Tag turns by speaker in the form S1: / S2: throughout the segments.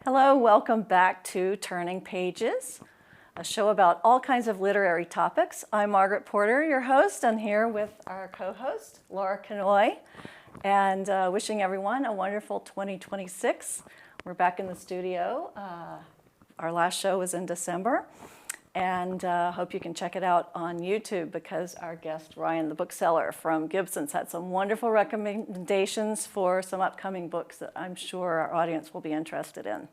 S1: Hello, welcome back to Turning Pages, a show about all kinds of literary topics. I'm Margaret Porter, your host. I'm here with our co-host, Laura Kanoy, and wishing everyone a wonderful 2026. We're back in the studio. Our last show was in December, and hope you can check it out on YouTube because our guest, Ryan the bookseller from Gibson's, had some wonderful recommendations for some upcoming books that I'm sure our audience will be interested in.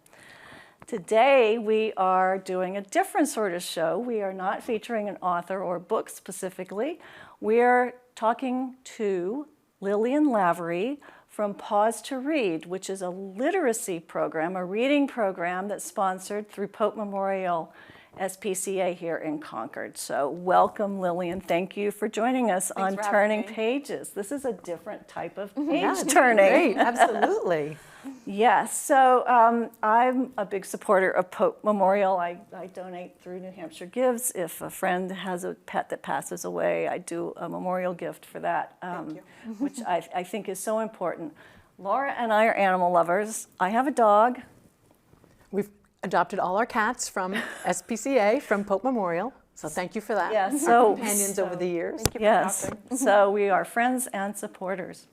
S1: Today, we are doing a different sort of show. We are not featuring an author or book specifically. We're talking to Lillian Lavery from Paws to Read, which is a literacy program, a reading program that's sponsored through Pope Memorial SPCA here in Concord. So welcome, Lillian. Thank you for joining us on Turning Pages. This is a different type of page turning.
S2: Great, absolutely.
S1: Yes, so I'm a big supporter of Pope Memorial. I donate through New Hampshire Gives. If a friend has a pet that passes away, I do a memorial gift for that, which I think is so important. Laura and I are animal lovers. I have a dog.
S2: We've adopted all our cats from SPCA, from Pope Memorial. So thank you for that.
S1: Yeah,
S2: so companions over the years.
S1: Thank you for adopting. So we are friends and supporters.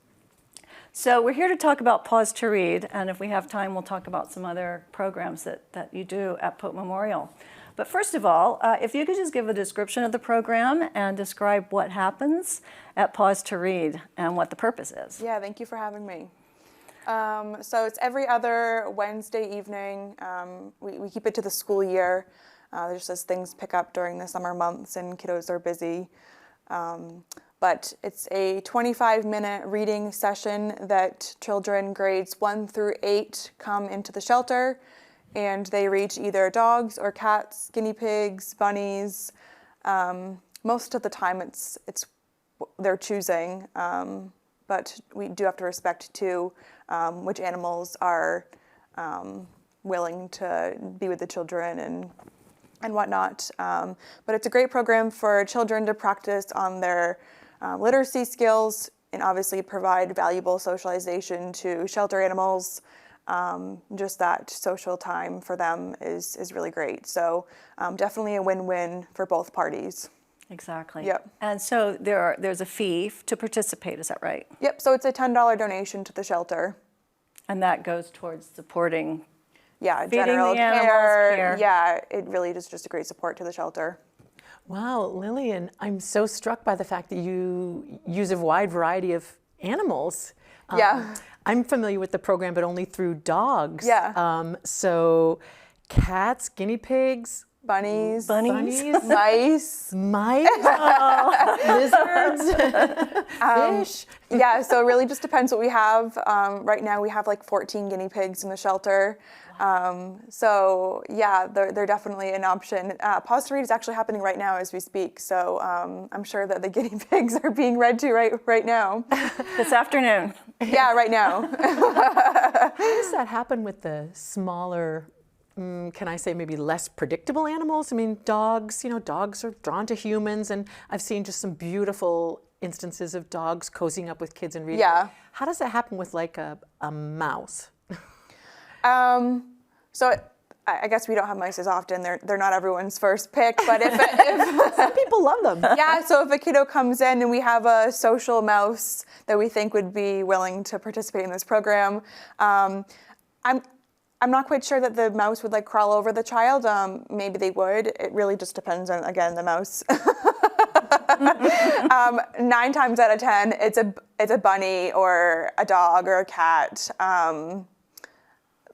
S1: So we're here to talk about Paws to Read, and if we have time, we'll talk about some other programs that you do at Pope Memorial. But first of all, if you could just give a description of the program and describe what happens at Paws to Read and what the purpose is.
S3: Yeah, thank you for having me. So it's every other Wednesday evening. We keep it to the school year, just as things pick up during the summer months and kiddos are busy. But it's a 25-minute reading session that children grades 1 through 8 come into the shelter, and they read to either dogs or cats, guinea pigs, bunnies. Most of the time it's they're choosing, but we do have to respect too which animals are willing to be with the children and whatnot. But it's a great program for children to practice on their literacy skills and obviously provide valuable socialization to shelter animals. Just that social time for them is really great. So definitely a win-win for both parties.
S1: Exactly.
S3: Yep.
S1: And so there's a fee to participate, is that right?
S3: Yep, so it's a $10 donation to the shelter.
S1: And that goes towards supporting
S3: general
S1: the animals, care.
S3: Yeah, it really is just a great support to the shelter.
S2: Wow, Lillian, I'm so struck by the fact that you use a wide variety of animals.
S3: Yeah.
S2: I'm familiar with the program, but only through dogs.
S3: Yeah.
S2: So cats, guinea pigs,
S3: Bunnies,
S2: mice, lizards, fish.
S3: Yeah, so it really just depends what we have. Right now we have like 14 guinea pigs in the shelter. So yeah, they're definitely an option. Paws to Read is actually happening right now as we speak. So I'm sure that the guinea pigs are being read to right now.
S1: This afternoon.
S3: Yeah, right now.
S2: How does that happen with the smaller, can I say maybe less predictable animals? I mean, dogs are drawn to humans, and I've seen just some beautiful instances of dogs cozying up with kids and reading.
S3: Yeah.
S2: How does that happen with like a mouse?
S3: So I guess we don't have mice as often. They're not everyone's first pick, but if
S2: Some people love them.
S3: yeah, so if a kiddo comes in and we have a social mouse that we think would be willing to participate in this program, I'm not quite sure that the mouse would like crawl over the child. Maybe they would. It really just depends on, again, the mouse. 9 times out of 10, it's a bunny or a dog or a cat.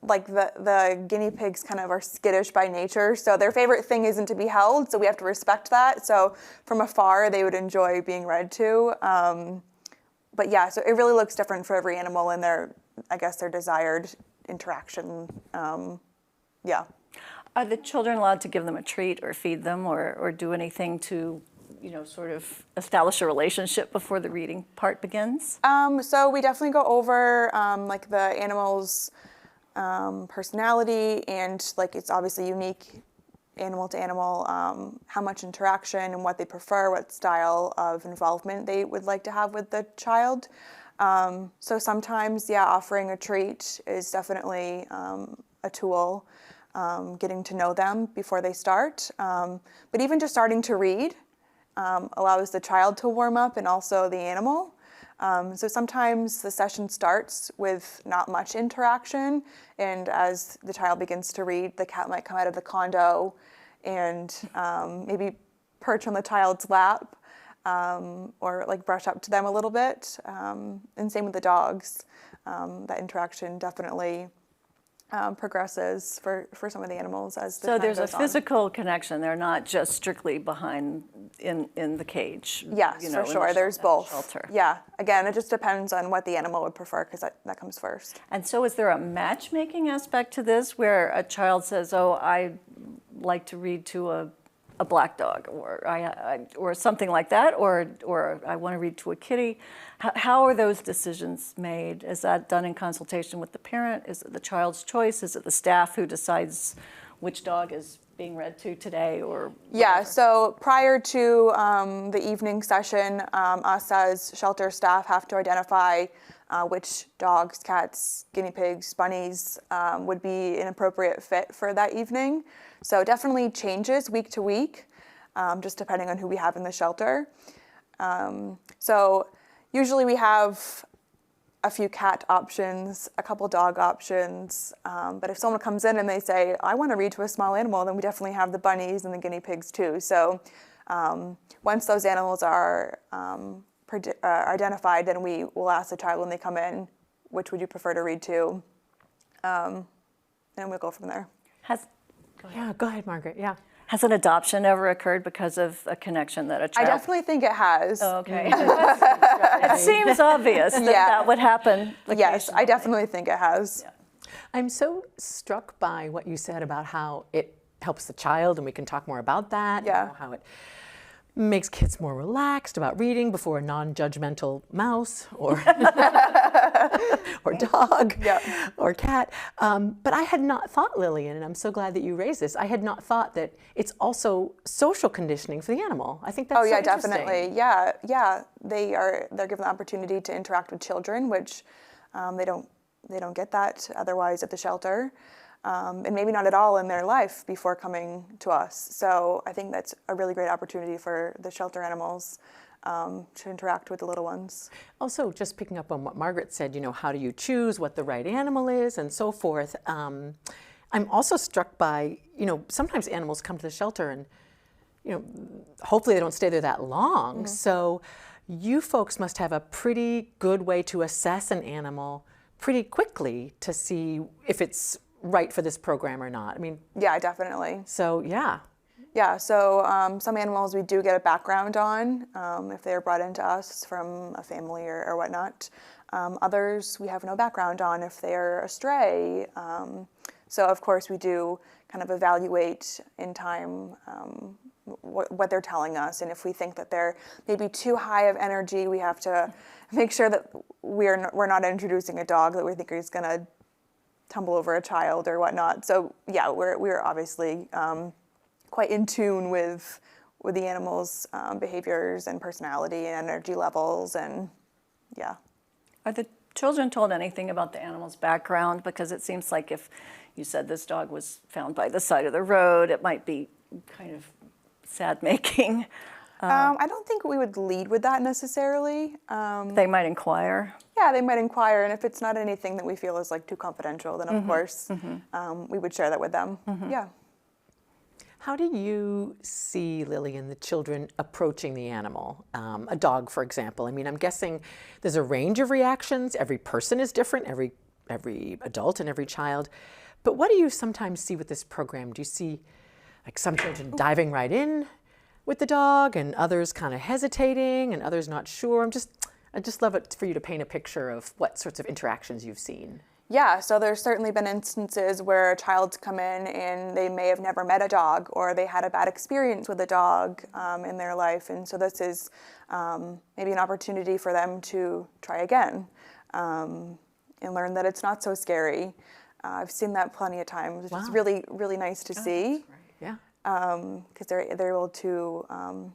S3: Like the guinea pigs kind of are skittish by nature, so their favorite thing isn't to be held, so we have to respect that. So from afar, they would enjoy being read to. But yeah, so it really looks different for every animal and their desired interaction. Yeah.
S1: Are the children allowed to give them a treat or feed them or do anything to, sort of establish a relationship before the reading part begins?
S3: So we definitely go over like the animal's personality and like it's obviously unique animal to animal, how much interaction and what they prefer, what style of involvement they would like to have with the child. So sometimes, offering a treat is definitely a a tool, getting to know them before they start. But even just starting to read allows the child to warm up and also the animal. So sometimes the session starts with not much interaction, and as the child begins to read, the cat might come out of the condo and maybe perch on the child's lap, or like brush up to them a little bit. And same with the dogs. That interaction definitely progresses for some of the animals as the
S1: So
S3: time
S1: there's a
S3: goes on.
S1: physical connection. They're not just strictly behind in the cage.
S3: Yes,
S1: you know,
S3: for
S1: in
S3: sure.
S1: the
S3: There's
S1: at the
S3: both.
S1: shelter.
S3: Yeah. Again, it just depends on what the animal would prefer, because that comes first.
S1: And so is there a matchmaking aspect to this where a child says, oh, I like to read to a black dog, or or something like that, or I want to read to a kitty? How are those decisions made? Is that done in consultation with the parent? Is it the child's choice? Is it the staff who decides which dog is being read to today, or
S3: Yeah,
S1: whatever?
S3: so prior to the evening session, us as shelter staff have to identify which dogs, cats, guinea pigs, bunnies would be an appropriate fit for that evening. So it definitely changes week to week, just depending on who we have in the shelter. So usually we have a few cat options, a couple dog options. But if someone comes in and they say, I want to read to a small animal, then we definitely have the bunnies and the guinea pigs too. So once those animals are identified, then we will ask the child when they come in, which would you prefer to read to? And we'll go from there.
S2: Yeah, go ahead, Margaret. Yeah.
S1: Has an adoption ever occurred because of a connection that a
S3: I
S1: child?
S3: definitely think it has.
S1: Oh, okay. It seems obvious that
S3: Yeah.
S1: that would happen.
S3: Yes, I
S1: occasionally.
S3: definitely think it has.
S1: Yeah.
S2: I'm so struck by what you said about how it helps the child, and we can talk more about that.
S3: Yeah.
S2: You know, how it makes kids more relaxed about reading before a non-judgmental mouse or or dog
S3: Yeah.
S2: or cat. But I had not thought, Lillian, and I'm so glad that you raised this, I had not thought that it's also social conditioning for the animal. I think that's
S3: Oh yeah,
S2: so interesting.
S3: definitely. Yeah. They're given the opportunity to interact with children, which they don't get that otherwise at the shelter. And maybe not at all in their life before coming to us. So I think that's a really great opportunity for the shelter animals to interact with the little ones.
S2: Also, just picking up on what Margaret said, you know, how do you choose what the right animal is and so forth. I'm also struck by, you know, sometimes animals come to the shelter and, you know, hopefully they don't stay there that long.
S3: Mm-hmm.
S2: So you folks must have a pretty good way to assess an animal pretty quickly to see if it's right for this program or not. I mean,
S3: Yeah, definitely.
S2: so yeah.
S3: Yeah, so some animals we do get a background on if they are brought into us from a family or whatnot. Others we have no background on if they are a stray. So of course we do kind of evaluate in time what they're telling us, and if we think that they're maybe too high of energy, we have to make sure that we're not introducing a dog that we think is going to tumble over a child or whatnot. So yeah, we're obviously quite in tune with the animals' behaviors and personality and energy levels, and yeah.
S1: Are the children told anything about the animal's background? Because it seems like if you said this dog was found by the side of the road, it might be kind of sad-making.
S3: I don't think we would lead with that necessarily.
S1: They might inquire.
S3: Yeah, they might inquire, and if it's not anything that we feel is like too confidential, then of course we would share that with them. Yeah.
S2: How do you see, Lillian, the children approaching the animal? A dog, for example. I mean, I'm guessing there's a range of reactions. Every person is different, every adult and every child. But what do you sometimes see with this program? Do you see like some children diving right in with the dog and others kind of hesitating and others not sure? I'd just love it for you to paint a picture of what sorts of interactions you've seen.
S3: Yeah, so there's certainly been instances where a child's come in and they may have never met a dog, or they had a bad experience with a dog in their life, and so this is maybe an opportunity for them to try again and learn that it's not so scary. I've seen that plenty of times, which is really, really nice to see.
S2: Yeah.
S3: Because they're able to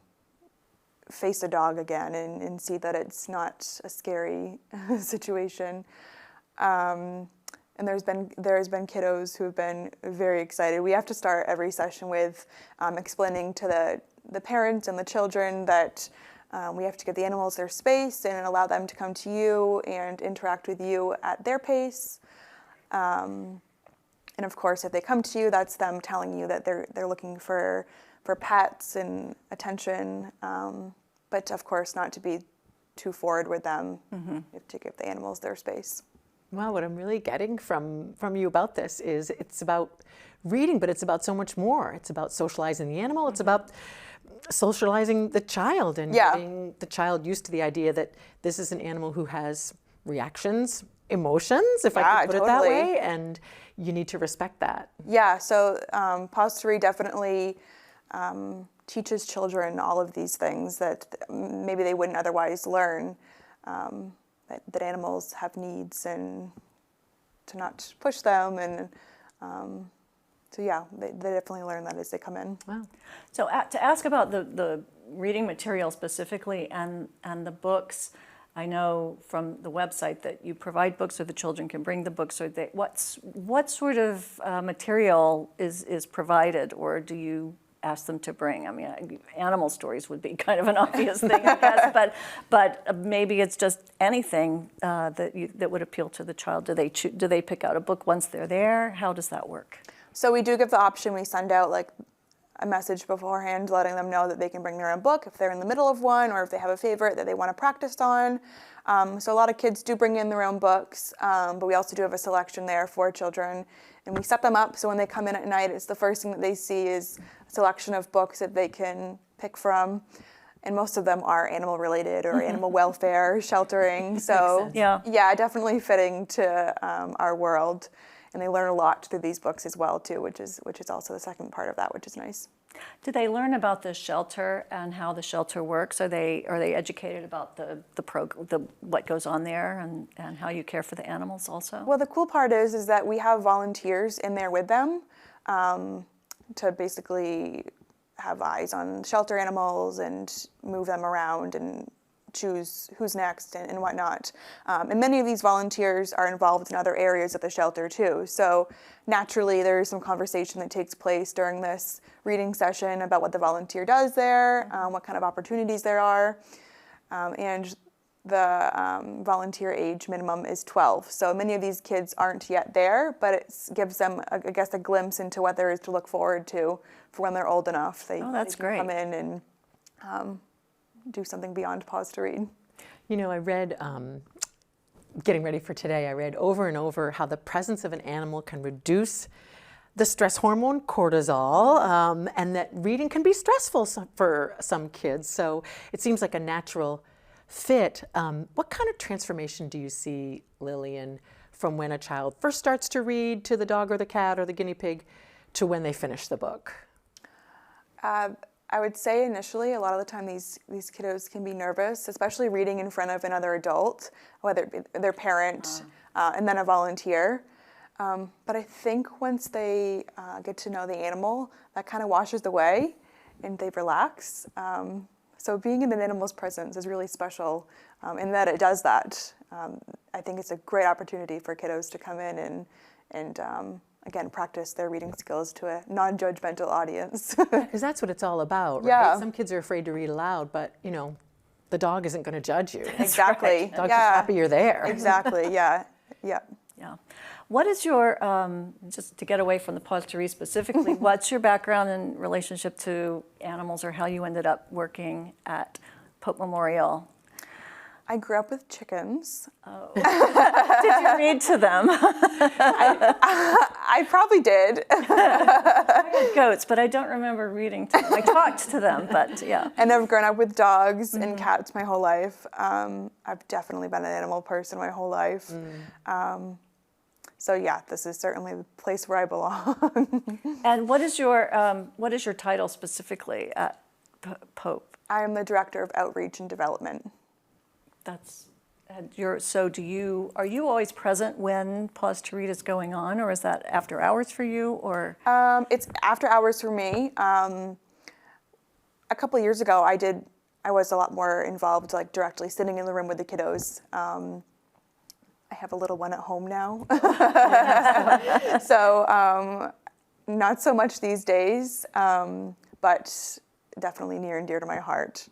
S3: face a dog again and see that it's not a scary situation. And And there's been kiddos who have been very excited. We have to start every session with explaining to the parents and the children that we have to give the animals their space and allow them to come to you and interact with you at their pace. And of course, if they come to you, that's them telling you that they're looking for pets and attention. But of course, not to be too forward with them. You have to give the animals their space.
S2: Wow, what I'm really getting from you about this is it's about reading, but it's about so much more. It's about socializing the animal. It's about socializing the child and getting the child used to the idea that this is an animal who has reactions, emotions, if I can put it that way, and you need to respect that.
S3: Yeah, so Paws definitely teaches children all of these things that maybe they wouldn't otherwise learn. That animals have needs and to not push them, and so yeah, they definitely learn that as they come in.
S2: Wow.
S1: So to ask about the reading material specifically and the books, I know from the website that you provide books so the children can bring the books. Or what sort of material is provided, or do you ask them to bring? I mean, animal stories would be kind of an obvious thing, I guess, but maybe it's just anything that would appeal to the child. Do they pick out a book once they're there? How does that work?
S3: So we do give the option. We send out like a message beforehand letting them know that they can bring their own book if they're in the middle of one, or if they have a favorite that they want to practice on. So a lot of kids do bring in their own books, but we also do have a selection there for children. And we set them up so when they come in at night, it's the first thing that they see is a selection of books that they can pick from. And most of them are animal related or animal welfare, sheltering. So yeah, definitely fitting to our world. And they learn a lot through these books as well too, which is also the second part of that, which is nice.
S1: Do they learn about the shelter and how the shelter works? Are they educated about the what goes on there and how you care for the animals also?
S3: Well, the cool part is that we have volunteers in there with them to basically have eyes on shelter animals and move them around and choose who's next and whatnot. And many of these volunteers are involved in other areas of the shelter too. So naturally there's some conversation that takes place during this reading session about what the volunteer does there, what kind of opportunities there are. And the volunteer age minimum is 12. So many of these kids aren't yet there, but it gives them, I guess, a glimpse into what there is to look forward to for when they're old enough.
S1: That's
S3: great. Come in and do something beyond Paws to Read.
S2: You know, I read, getting ready for today, I read over and over how the presence of an animal can reduce the stress hormone cortisol, and that reading can be stressful for some kids. So it seems like a natural fit. What kind of transformation do you see, Lillian, from when a child first starts to read to the dog or the cat or the guinea pig to when they finish the book?
S3: I would say initially, a lot of the time these kiddos can be nervous, especially reading in front of another adult, whether it be their parent and then a volunteer. But I think once they get to know the animal, that kind of washes away and they relax. So being in an animal's presence is really special in that it does that. I think it's a great opportunity for kiddos to come in and again, practice their reading skills to a non-judgmental audience.
S2: Because that's what it's all about, right?
S3: Yeah.
S2: Some kids are afraid to read aloud, but, you know, the dog isn't going to judge you.
S3: Exactly.
S2: Right. Dog's just happy you're there.
S3: Exactly, yeah.
S1: What is your, just to get away from the Paws to Read specifically, what's your background in relationship to animals, or how you ended up working at Pope Memorial?
S3: I grew up with chickens.
S1: Oh. Did you read to them?
S3: I probably did.
S1: I had goats, but I don't remember reading to them. I talked to them, but yeah.
S3: And I've grown up with dogs and cats my whole life. I've definitely been an animal person my whole life. So yeah, this is certainly the place where I belong.
S1: And what is your title specifically at Pope?
S3: I am the Director of Outreach and Development.
S1: Are you always present when Paws to Read is going on, or is that after hours for you, or?
S3: It's after hours for me. A couple of years ago, I was a lot more involved, like directly sitting in the room with the kiddos. I have a little one at home now. So not so much these days, but definitely near and dear to my heart.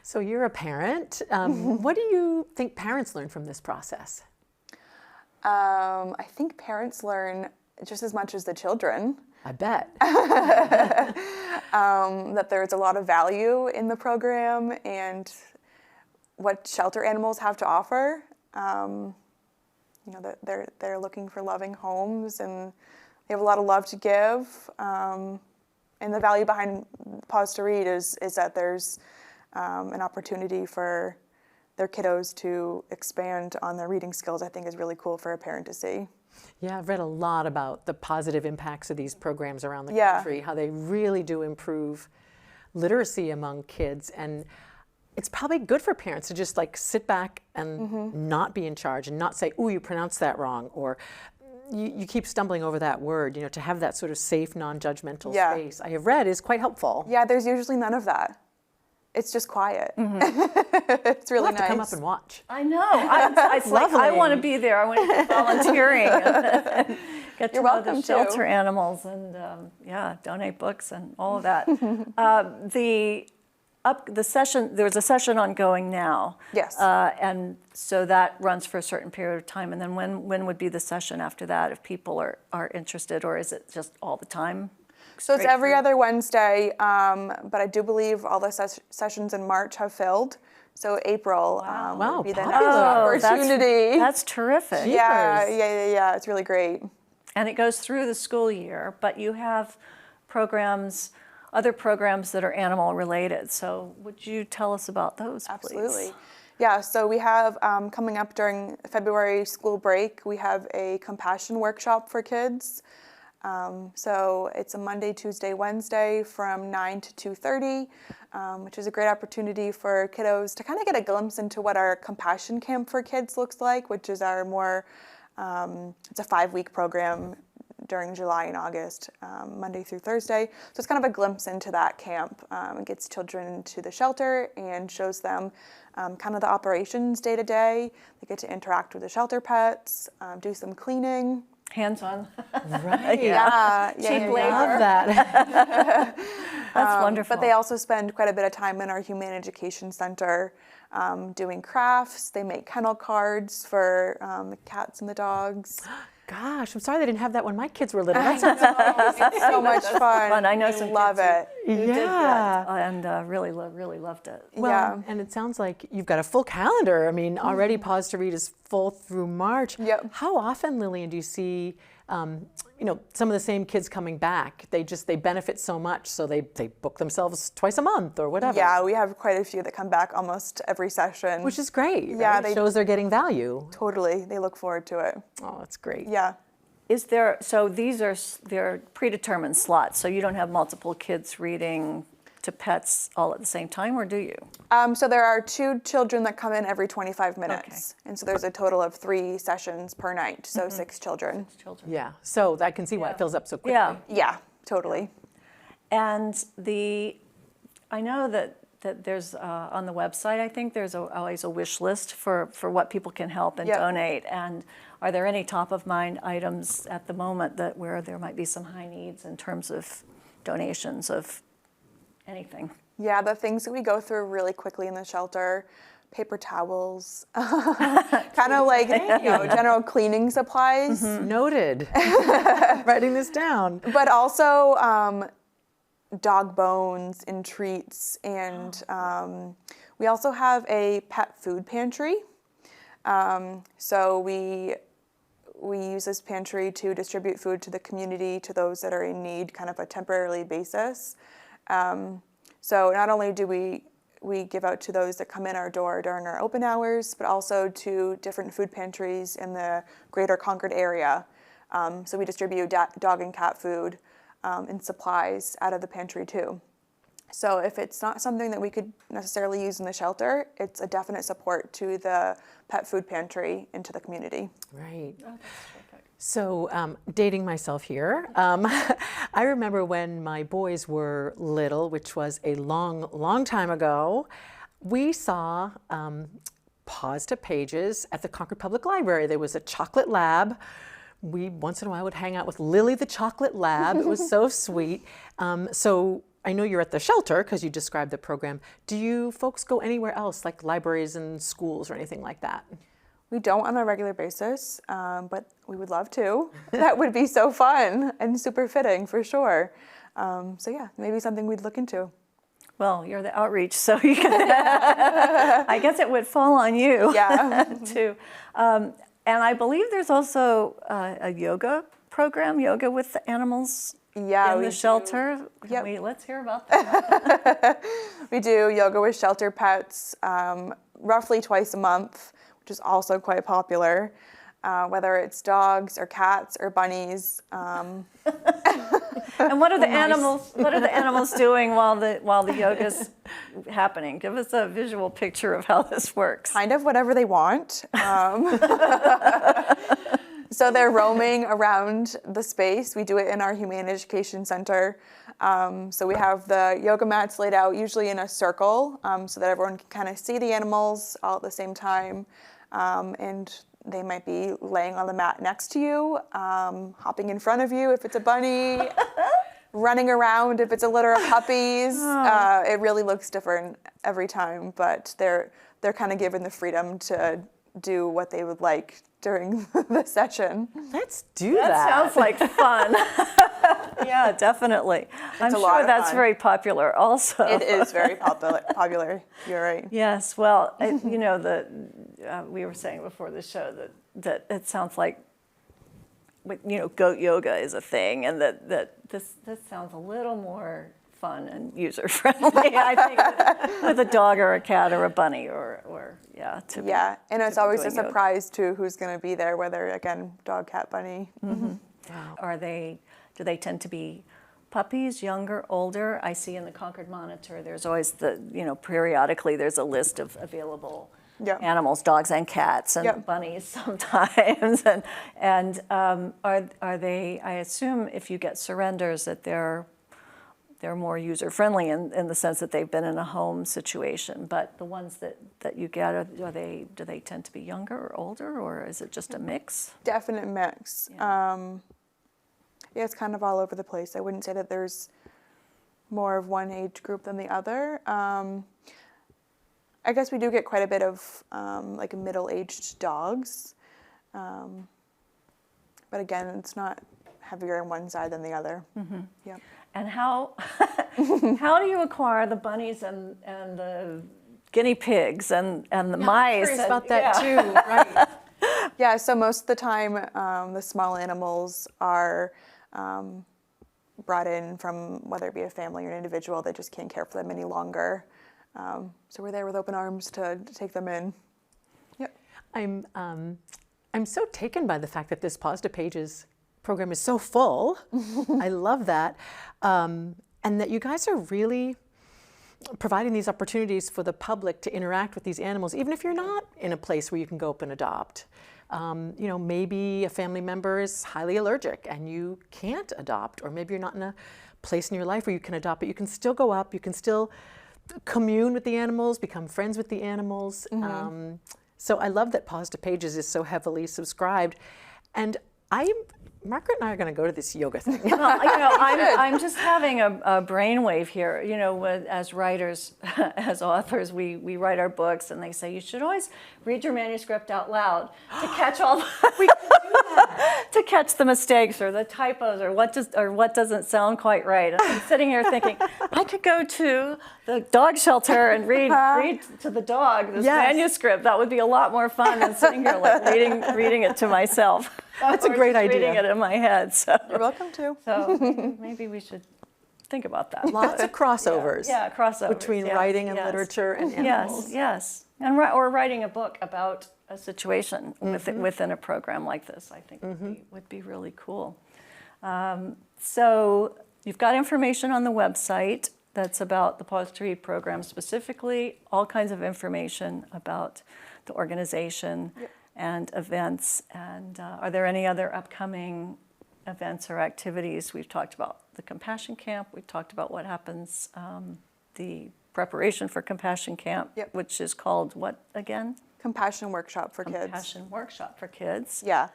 S2: So you're a parent. What do you think parents learn from this process?
S3: I think parents learn just as much as the children.
S2: I bet.
S3: That there's a lot of value in the program and what shelter animals have to offer. You know, that they're looking for loving homes and they have a lot of love to give. And the value behind Paws to Read is that there's an opportunity for their kiddos to expand on their reading skills. I think is really cool for a parent to see.
S2: Yeah, I've read a lot about the positive impacts of these programs around the
S3: Yeah.
S2: country, how they really do improve literacy among kids. And it's probably good for parents to just like sit back and not be in charge and not say, "Ooh, you pronounced that wrong," or you keep stumbling over that word, you know, to have that sort of safe, non-judgmental
S3: Yeah.
S2: space, I have read is quite helpful.
S3: Yeah, there's usually none of that. It's just quiet. It's really
S2: You'll have
S3: nice.
S2: to come up and watch.
S1: I know. It's like, I want to
S2: Lovely.
S1: be there. I want to be volunteering. And get to
S3: You're
S1: know
S3: welcome
S1: the
S3: to.
S1: shelter animals and donate books and all of that. The session, there's a session ongoing now.
S3: Yes.
S1: And so that runs for a certain period of time. And then when would be the session after that if people are interested, or is it just all the time?
S3: So it's
S1: Straight
S3: every
S1: through?
S3: other Wednesday, but I do believe all the sessions in March have filled. So April
S2: Wow,
S3: would be the next
S2: popular.
S3: opportunity.
S1: That's terrific.
S3: Yeah. It's really great.
S1: And it goes through the school year, but you have programs, other programs that are animal related. So would you tell us about those, please?
S3: Absolutely. Yeah, so we have coming up during February school break, we have a compassion workshop for kids. So it's a Monday, Tuesday, Wednesday from 9 to 2:30, which is a great opportunity for kiddos to kind of get a glimpse into what our compassion camp for kids looks like, which is our more, it's a 5-week program during July and August, Monday through Thursday. So it's kind of a glimpse into that camp. It gets children to the shelter and shows them kind of the operations day to day. They get to interact with the shelter pets, do some cleaning.
S1: Hands-on.
S2: Right.
S1: Cheap labor.
S2: Love that.
S1: That's wonderful.
S3: But they also spend quite a bit of time in our Humane Education Center doing crafts. They make kennel cards for the cats and the dogs.
S2: Gosh, I'm sorry they didn't have that when my kids were little. That sounds
S3: It's so much fun.
S1: I know
S3: They
S1: some
S3: love
S1: kids
S3: it.
S1: who did
S2: Yeah.
S1: that and really loved it.
S2: Well,
S3: Yeah.
S2: and it sounds like you've got a full calendar. I mean, already Paws to Read is full through March.
S3: Yep.
S2: How often, Lillian, do you see, some of the same kids coming back? They benefit so much, so they book themselves twice a month or whatever.
S3: Yeah, we have quite a few that come back almost every session.
S2: Which is great.
S3: Yeah,
S2: right?
S3: they-
S2: It shows they're getting value.
S3: Totally. They look forward to it.
S2: Oh, that's great.
S3: Yeah.
S1: So they're predetermined slots, so you don't have multiple kids reading to pets all at the same time, or do you?
S3: So there are 2 children that come in every 25 minutes. And so there's a total of 3 sessions per night, so 6 children.
S1: Children.
S2: Yeah, so I can see why it fills up so quickly.
S1: Yeah.
S3: Yeah, totally.
S1: And I know that there's on the website, I think there's always a wish list for what people can help and
S3: Yep.
S1: donate. And are there any top of mind items at the moment where there might be some high needs in terms of donations of anything?
S3: Yeah, the things that we go through really quickly in the shelter, paper towels, kind of like general cleaning supplies,
S2: Noted. Writing this down.
S3: but also dog bones and treats. And we also have a pet food pantry. So we use this pantry to distribute food to the community, to those that are in need, kind of a temporary basis. So not only do we give out to those that come in our door during our open hours, but also to different food pantries in the greater Concord area. So we distribute dog and cat food and supplies out of the pantry too. So if it's not something that we could necessarily use in the shelter, it's a definite support to the pet food pantry and to the community.
S2: Right. So, dating myself here, I remember when my boys were little, which was a long, long time ago, we saw Paws to Pages at the Concord Public Library. There was a chocolate lab. We once in a while would hang out with Lily the chocolate lab. It was so sweet. So I know you're at the shelter because you described the program. Do you folks go anywhere else, like libraries and schools or anything like that?
S3: We don't on a regular basis, but we would love to. That would be so fun and super fitting for sure. So yeah, maybe something we'd look into.
S1: Well, you're the outreach, so you can, I guess it would fall on you.
S3: Yeah.
S1: too. And I believe there's also a yoga program, yoga with the animals
S3: Yeah,
S1: in
S3: we
S1: the
S3: do.
S1: shelter.
S3: Yep.
S1: Let's hear about that.
S3: We do yoga with shelter pets roughly twice a month, which is also quite popular. Whether it's dogs or cats or bunnies.
S1: And what are the animals? What are the animals doing while the yoga's happening? Give us a visual picture of how this works.
S3: Kind of whatever they want. So they're roaming around the space. We do it in our Humane Education Center. So we have the yoga mats laid out usually in a circle so that everyone can kind of see the animals all at the same time. And they might be laying on the mat next to you, hopping in front of you if it's a bunny, running around if it's a litter of puppies. It really looks different every time, but they're kind of given the freedom to do what they would like during the session.
S2: Let's do
S1: That
S2: that.
S1: sounds like fun. Yeah, definitely. I'm
S3: a lot
S1: sure
S3: of
S1: that's
S3: fun.
S1: very popular also.
S3: It is very popular. You're right.
S1: Yes, well, you know, we were saying before the show that it sounds like, you know, goat yoga is a thing, and that this sounds a little more fun and user-friendly, I think, with a dog or a cat or a bunny or yeah.
S3: Yeah, and it's
S1: be
S3: always a
S1: doing yoga.
S3: surprise too who's going to be there, whether, again, dog, cat, bunny.
S1: Do they tend to be puppies, younger, older? I see in the Concord Monitor, there's always periodically there's a list of available
S3: Yep.
S1: animals, dogs and cats and
S3: Yep.
S1: bunnies sometimes. and are they, I assume if you get surrenders that they're more user-friendly in the sense that they've been in a home situation. But the ones that you get, do they tend to be younger or older, or is it just a mix?
S3: Definite mix. Yeah, it's kind of all over the place. I wouldn't say that there's more of one age group than the other. I guess we do get quite a bit of like middle-aged dogs. But again, it's not heavier on one side than the other. Mm-hmm. Yep.
S1: And how do you acquire the bunnies and the guinea pigs and the mice?
S2: Curious
S1: and-
S2: about that
S1: yeah.
S2: too, right?
S3: Yeah, so most of the time, the small animals are brought in from whether it be a family or an individual that just can't care for them any longer. So we're there with open arms to take them in. Yep.
S2: I'm so taken by the fact that this Paws to Pages program is so full. I love that. And that you guys are really providing these opportunities for the public to interact with these animals, even if you're not in a place where you can go up and adopt. Maybe a family member is highly allergic and you can't adopt, or maybe you're not in a place in your life where you can adopt, but you can still go up, you can still commune with the animals, become friends with the animals.
S3: Mm-hmm.
S2: So I love that Paws to Pages is so heavily subscribed. And Margaret and I are going to go to this yoga thing.
S1: Well, I'm just having a brainwave here. You know, as writers, as authors, we write our books, and they say you should always read your manuscript out loud to catch all to catch the mistakes or the typos or what doesn't sound quite right. And I'm sitting here thinking I could go to the dog shelter and read to the dog this
S2: Yes.
S1: manuscript. That would be a lot more fun than sitting here like reading it to myself.
S2: That's a
S1: Or
S2: great
S1: just
S2: idea.
S1: Reading it in my head. So.
S3: You're welcome to.
S1: So maybe we should think about that.
S2: Lots of crossovers.
S1: Yeah, crossovers.
S2: between
S1: yes,
S2: writing and
S1: yes.
S2: literature and animals.
S1: Yes, and or writing a book about a situation within a program like this, I think would be really cool. So you've got information on the website that's about the Paws to Read program specifically, all kinds of information about the organization.
S3: Yep.
S1: And events, and are there any other upcoming events or activities? We've talked about the Compassion Camp, we've talked about what happens, the preparation for Compassion Camp,
S3: Yep.
S1: which is called what again?
S3: Compassion workshop for kids.
S1: Compassion workshop for kids.
S3: Yeah.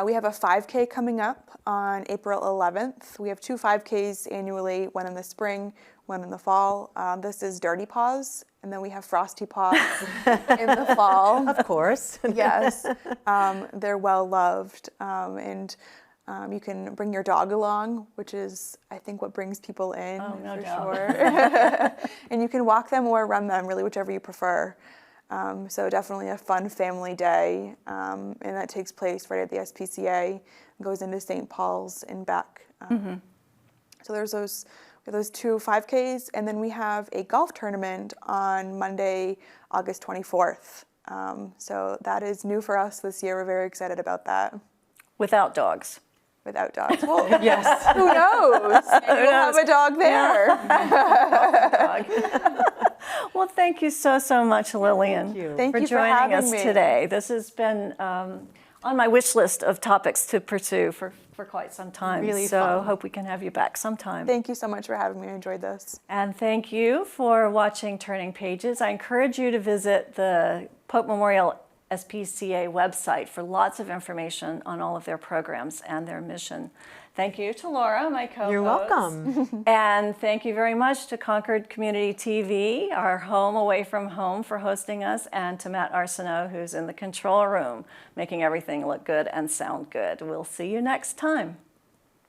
S3: We have a 5K coming up on April 11th. We have 2 5Ks annually, one in the spring, one in the fall. This is Dirty Paws, and then we have Frosty Paws in the fall.
S2: Of course.
S3: Yes. They're well loved. And you can bring your dog along, which is, I think, what brings people in
S1: no
S3: for
S1: doubt.
S3: sure. And you can walk them or run them, really, whichever you prefer. So definitely a fun family day, and that takes place right at the SPCA, goes into St. Paul's and back. So there's those 2 5Ks, and then we have a golf tournament on Monday, August 24th. So that is new for us this year. We're very excited about that.
S1: Without dogs.
S3: Without dogs. Well,
S2: Yes.
S3: who knows? Maybe we'll have a dog there.
S1: Well, thank you so much, Lillian,
S2: you.
S3: Thank
S1: for
S3: you for
S1: joining
S3: having
S1: us
S3: me.
S1: today. This has been on my wish list of topics to pursue for quite some time.
S2: Really
S1: so
S2: fun.
S1: hope we can have you back sometime.
S3: Thank you so much for having me. I enjoyed this.
S1: And thank you for watching Turning Pages. I encourage you to visit the Pope Memorial SPCA website for lots of information on all of their programs and their mission. Thank you to Laura, my co-host.
S2: You're welcome.
S1: And thank you very much to Concord Community TV, our home away from home, for hosting us, and to Matt Arsenault, who's in the control room, making everything look good and sound good. We'll see you next time.